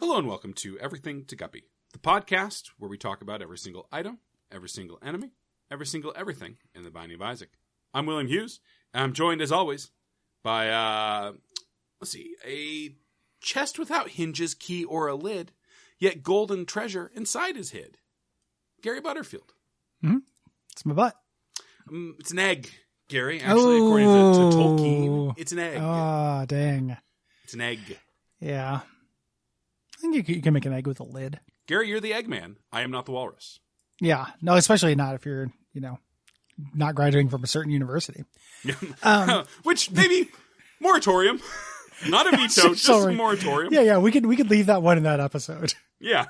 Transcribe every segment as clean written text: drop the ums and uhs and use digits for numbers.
Hello and welcome to Everything To Guppy, the podcast where we talk about every single item, every single enemy, every single everything in the Binding of Isaac. I'm William Hughes, and I'm joined as always by, a chest without hinges, key, or a lid, yet golden treasure inside is hid. Gary Butterfield. Mm-hmm. It's my butt. It's an egg, Gary. Actually, according to Tolkien, it's an egg. Oh, dang. It's an egg. Yeah. I think you can make an egg with a lid. Gary, you're the Eggman. I am not the Walrus. Yeah. No, especially not if you're, not graduating from a certain university. Which, maybe, moratorium. Not a veto, just a moratorium. Yeah. We could leave that one in that episode. Yeah.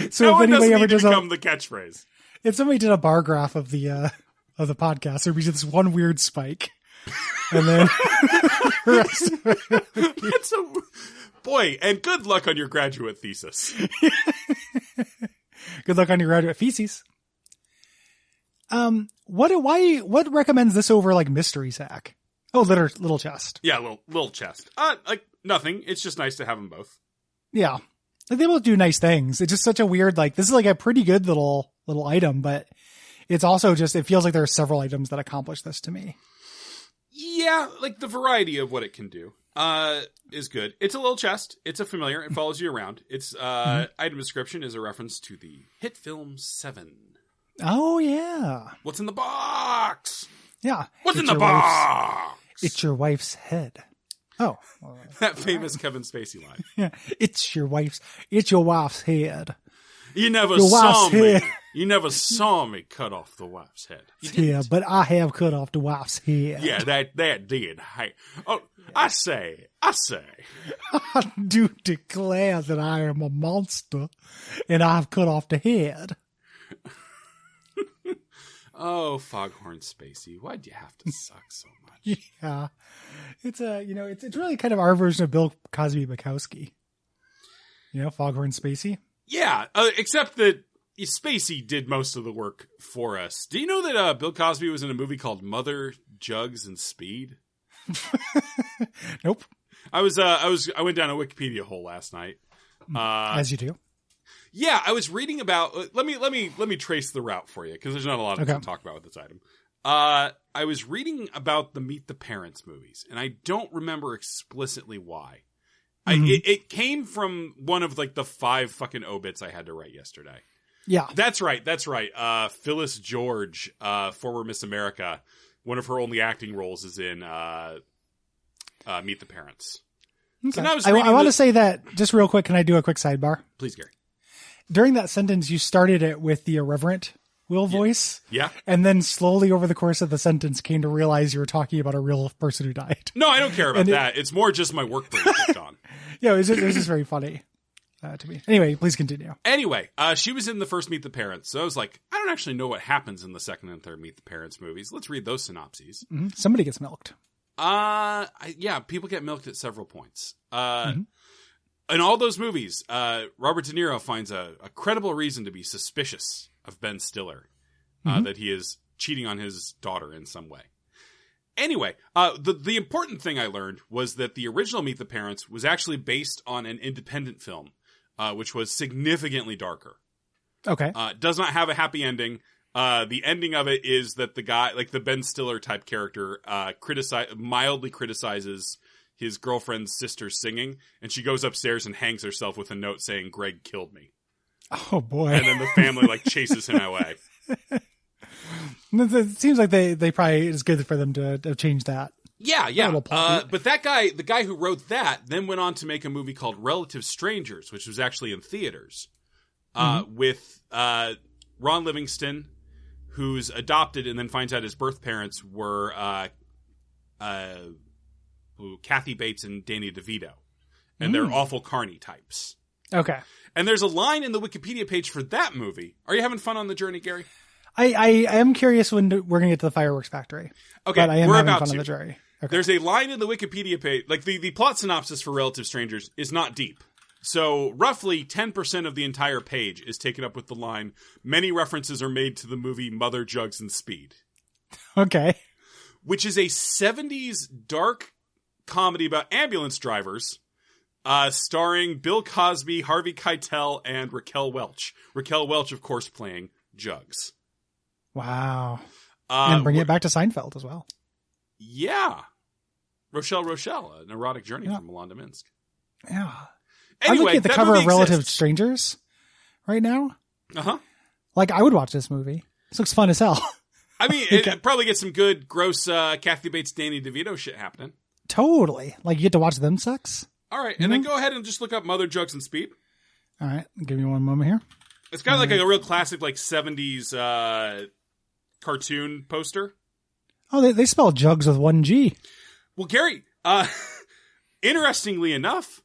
So no if one anybody doesn't ever need to does become the catchphrase. If somebody did a bar graph of the podcast, there'd be this one weird spike. And then That's boy, and good luck on your graduate thesis. Good luck on your graduate feces. What recommends this over like Mystery Sack? Oh, Little Chest. Yeah, Lil Chest. Like nothing. It's just nice to have them both. Yeah. Like they both do nice things. It's just such a weird, this is like a pretty good little item, but it's also just, it feels like there are several items that accomplish this to me. Yeah, like the variety of what it can do is good. It's a little chest. It's a familiar. It follows you around. Its item description is a reference to the hit film Seven. Oh, yeah. What's in the box? Yeah. What's in the box? It's your wife's head. Oh. Well, that famous Kevin Spacey line. Yeah. It's your wife's head. You never saw me. You never saw me cut off the wife's head. Yeah, but I have cut off the wife's head. Yeah, that did. Hey, I say. I do declare that I am a monster, and I've cut off the head. Oh, Foghorn Spacey, why'd you have to suck so much? Yeah, it's it's really kind of our version of Bill Cosby Bukowski. Foghorn Spacey. Yeah, except that Spacey did most of the work for us. Do you know that Bill Cosby was in a movie called Mother, Jugs, and Speed? Nope. I went down a Wikipedia hole last night. As you do. Yeah, I was reading about. Let me trace the route for you because there's not a lot to talk about with this item. I was reading about the Meet the Parents movies, and I don't remember explicitly why. It came from one of the 5 fucking obits I had to write yesterday. Yeah. That's right. Phyllis George, former Miss America, one of her only acting roles is in Meet the Parents. Okay. So I want to say that, just real quick, can I do a quick sidebar? Please, Gary. During that sentence, you started it with the irreverent Will voice. Yeah. And then slowly over the course of the sentence came to realize you were talking about a real person who died. No, I don't care about that. It's more just my work brain kicked on. Yeah, it was just very funny to me. Anyway, please continue. Anyway, she was in the first Meet the Parents. So I was like, I don't actually know what happens in the second and third Meet the Parents movies. Let's read those synopses. Mm-hmm. Somebody gets milked. Yeah, people get milked at several points. In all those movies, Robert De Niro finds a credible reason to be suspicious of Ben Stiller, that he is cheating on his daughter in some way. Anyway, the important thing I learned was that the original Meet the Parents was actually based on an independent film, which was significantly darker. Okay. Does not have a happy ending. The ending of it is that the guy, the Ben Stiller type character, mildly criticizes his girlfriend's sister's singing, and she goes upstairs and hangs herself with a note saying, "Greg killed me." Oh boy. And then the family chases him away. It seems like they probably, it's good for them to have changed that. Yeah. But that guy, the guy who wrote that, then went on to make a movie called Relative Strangers, which was actually in theaters, with Ron Livingston, who's adopted and then finds out his birth parents were Kathy Bates and Danny DeVito. And they're awful carny types. Okay. And there's a line in the Wikipedia page for that movie. Are you having fun on the journey, Gary? I am curious when we're going to get to the fireworks factory. Okay, but I am we're having about fun to. on the journey. Okay. There's a line in the Wikipedia page, the plot synopsis for Relative Strangers is not deep. So roughly 10% of the entire page is taken up with the line, many references are made to the movie Mother, Jugs, and Speed. Okay. Which is a 70s dark comedy about ambulance drivers starring Bill Cosby, Harvey Keitel, and Raquel Welch. Raquel Welch, of course, playing Jugs. Wow. And bring it back to Seinfeld as well. Yeah. Rochelle, an erotic journey from Milan to Minsk. Yeah. Anyway, I'm looking at the cover of Relative Strangers right now. Uh-huh. Like, I would watch this movie. This looks fun as hell. I mean, it probably gets some good, gross Kathy Bates, Danny DeVito shit happening. Totally. Like, you get to watch them sex. All right. And then go ahead and just look up Mother, Jugs, and Speed. All right. Give me one moment here. It's got like a real classic, like, 70s cartoon poster. Oh, they spell jugs with one G. Well, Gary, interestingly enough,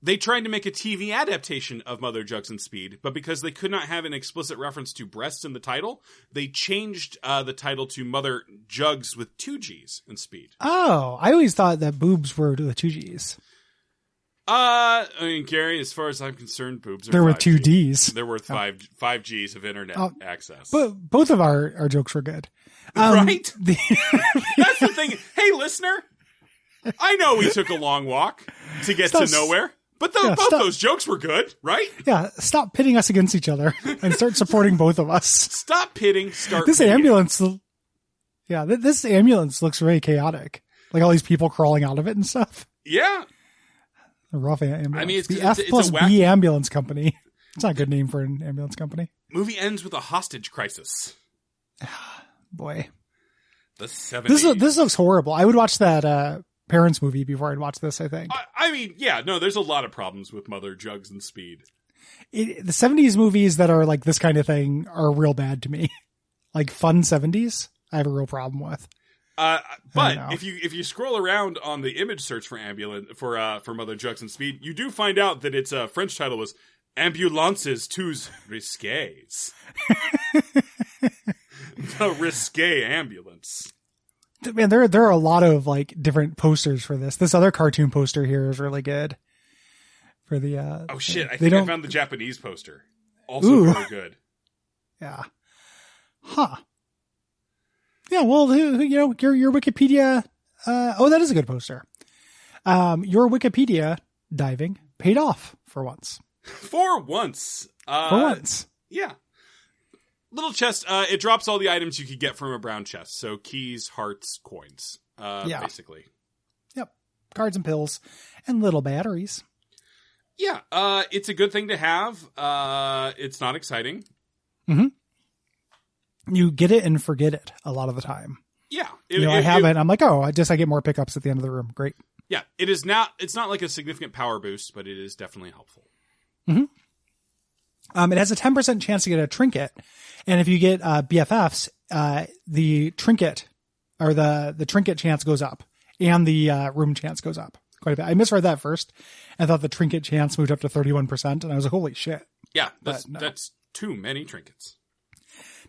they tried to make a TV adaptation of Mother, Jugs, and Speed, but because they could not have an explicit reference to breasts in the title, they changed the title to Mother, Jugs with two G's in Speed. Oh, I always thought that boobs were with two G's. I mean, Gary, as far as I'm concerned, boobs are there were two D's. They're worth five G's of internet access. But both of our jokes were good. Right? That's the thing. Hey, listener, I know we took a long walk to get to nowhere, but both those jokes were good, right? Yeah, stop pitting us against each other and start supporting both of us. Stop pitting, start this pitting. Ambulance. Yeah, this ambulance looks very chaotic. Like all these people crawling out of it and stuff. Yeah. A rough ambulance. I mean, it's the F plus B ambulance company. It's not a good name for an ambulance company. Movie ends with a hostage crisis. Boy. The 70s. This looks horrible. I would watch that Parents movie before I'd watch this, I think. I mean, yeah, no, there's a lot of problems with Mother, Jugs, and Speed. The 70s movies that are like this kind of thing are real bad to me. Like fun 70s, I have a real problem with. But if you scroll around on the image search for for Mother, Jugs, and Speed, you do find out that its French title was Ambulances tous risqués. The risque ambulance. Man, there are a lot of like different posters for this. This other cartoon poster here is really good. For the oh shit! I think I found the Japanese poster. Also very good. Yeah. Huh. Yeah. Well, your Wikipedia. That is a good poster. Your Wikipedia diving paid off for once. For once. Yeah. Little chest, it drops all the items you could get from a brown chest. So keys, hearts, coins, basically. Yep. Cards and pills and little batteries. Yeah. It's a good thing to have. It's not exciting. Mm-hmm. You get it and forget it a lot of the time. Yeah. I have it. I'm like, I get more pickups at the end of the room. Great. Yeah. It's not like a significant power boost, but it is definitely helpful. Mm-hmm. It has a 10% chance to get a trinket. And if you get BFFs, the trinket or the trinket chance goes up and the room chance goes up quite a bit. I misread that first. I thought the trinket chance moved up to 31%. And I was like, holy shit. Yeah, that's too many trinkets.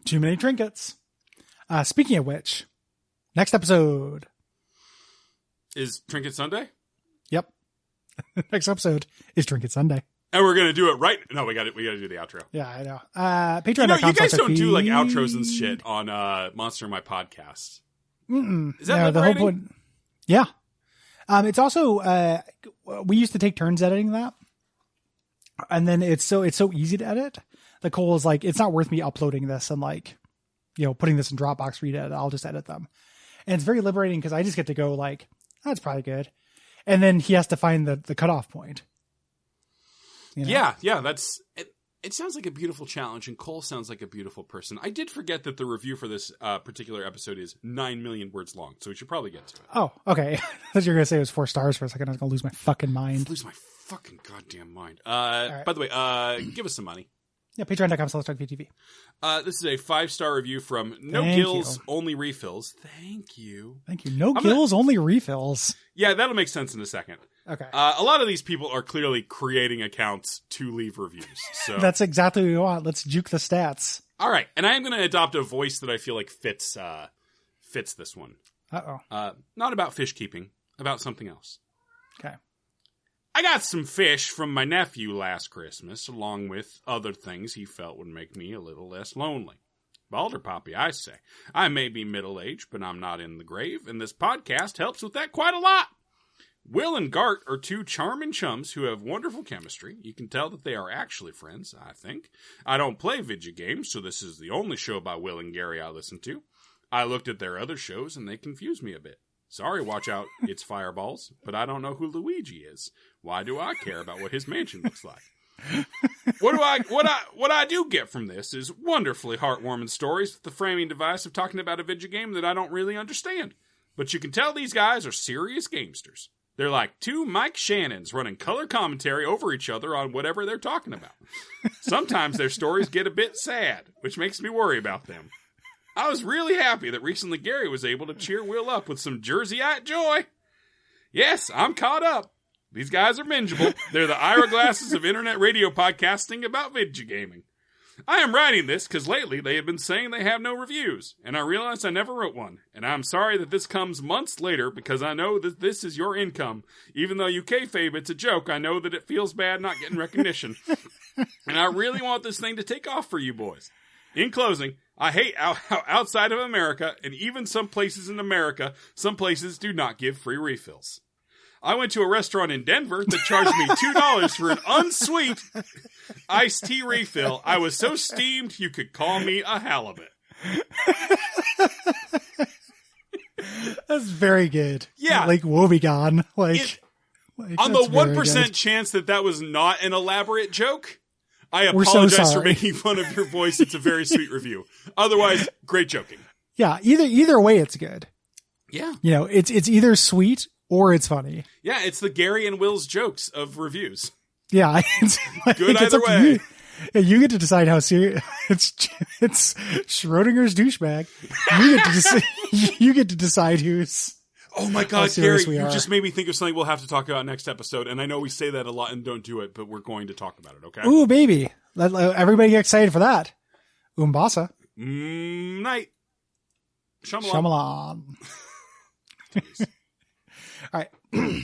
Too many trinkets. Speaking of which, next episode is Trinket Sunday? Yep. Next episode is Trinket Sunday. And we're going to do it right. No, we got to do the outro. Yeah, I know. Patreon.com. You guys don't do like outros and shit on Monster My Podcast. Mm-mm. Is that the whole point? Yeah. It's also, we used to take turns editing that. And then it's so easy to edit. The Cole is like, it's not worth me uploading this and like, putting this in Dropbox for you to edit. I'll just edit them. And it's very liberating because I just get to go like, that's probably good. And then he has to find the cutoff point. Yeah, that's it. It sounds like a beautiful challenge, and Cole sounds like a beautiful person. I did forget that the review for this particular episode is 9 million words long, so we should probably get to it. Oh, okay. I thought you were going to say it was 4 stars for a second. I was going to lose my fucking mind. Lose my fucking goddamn mind. Right. By the way, give us some money. Yeah, patreon.com/Duckfeed.tv. This is a 5-star review from No Gills, Only Refills. Thank you. No Gills, Only Refills. Yeah, that'll make sense in a second. Okay. A lot of these people are clearly creating accounts to leave reviews. So that's exactly what we want. Let's juke the stats. All right, and I am going to adopt a voice that I feel like fits this one. Not about fish keeping, about something else. Okay. I got some fish from my nephew last Christmas, along with other things he felt would make me a little less lonely. Balder Poppy, I say. I may be middle-aged, but I'm not in the grave, and this podcast helps with that quite a lot. Will and Gart are two charming chums who have wonderful chemistry. You can tell that they are actually friends, I think. I don't play video games, so this is the only show by Will and Gary I listen to. I looked at their other shows, and they confused me a bit. Sorry, watch out, it's Fireballs, but I don't know who Luigi is. Why do I care about what his mansion looks like? What I do get from this is wonderfully heartwarming stories with the framing device of talking about a video game that I don't really understand. But you can tell these guys are serious gamesters. They're like two Mike Shannons running color commentary over each other on whatever they're talking about. Sometimes their stories get a bit sad, which makes me worry about them. I was really happy that recently Gary was able to cheer Will up with some Jerseyite joy. Yes, I'm caught up. These guys are bingeable. They're the Ira Glasses of internet radio podcasting about video gaming. I am writing this because lately they have been saying they have no reviews, and I realized I never wrote one. And I'm sorry that this comes months later because I know that this is your income. Even though you kayfabe it's a joke, I know that it feels bad not getting recognition. And I really want this thing to take off for you boys. In closing, I hate how outside of America, and even some places in America, some places do not give free refills. I went to a restaurant in Denver that charged me $2 for an unsweet iced tea refill. I was so steamed you could call me a halibut. That's very good. Yeah. Like woebegone. On the 1% chance that was not an elaborate joke, I apologize for making fun of your voice. It's a very sweet review. Otherwise, great joking. Yeah, either way it's good. Yeah. You know, it's either sweet or it's funny. Yeah, it's the Gary and Will's jokes of reviews. Yeah, it's good either way. You get to decide how serious it's Schrodinger's douchebag. You get to decide who's. Oh my God, Gary, you just made me think of something we'll have to talk about next episode. And I know we say that a lot and don't do it, but we're going to talk about it, okay? Ooh, baby. Let everybody get excited for that. Umbasa. Night. Shyamalan. All right.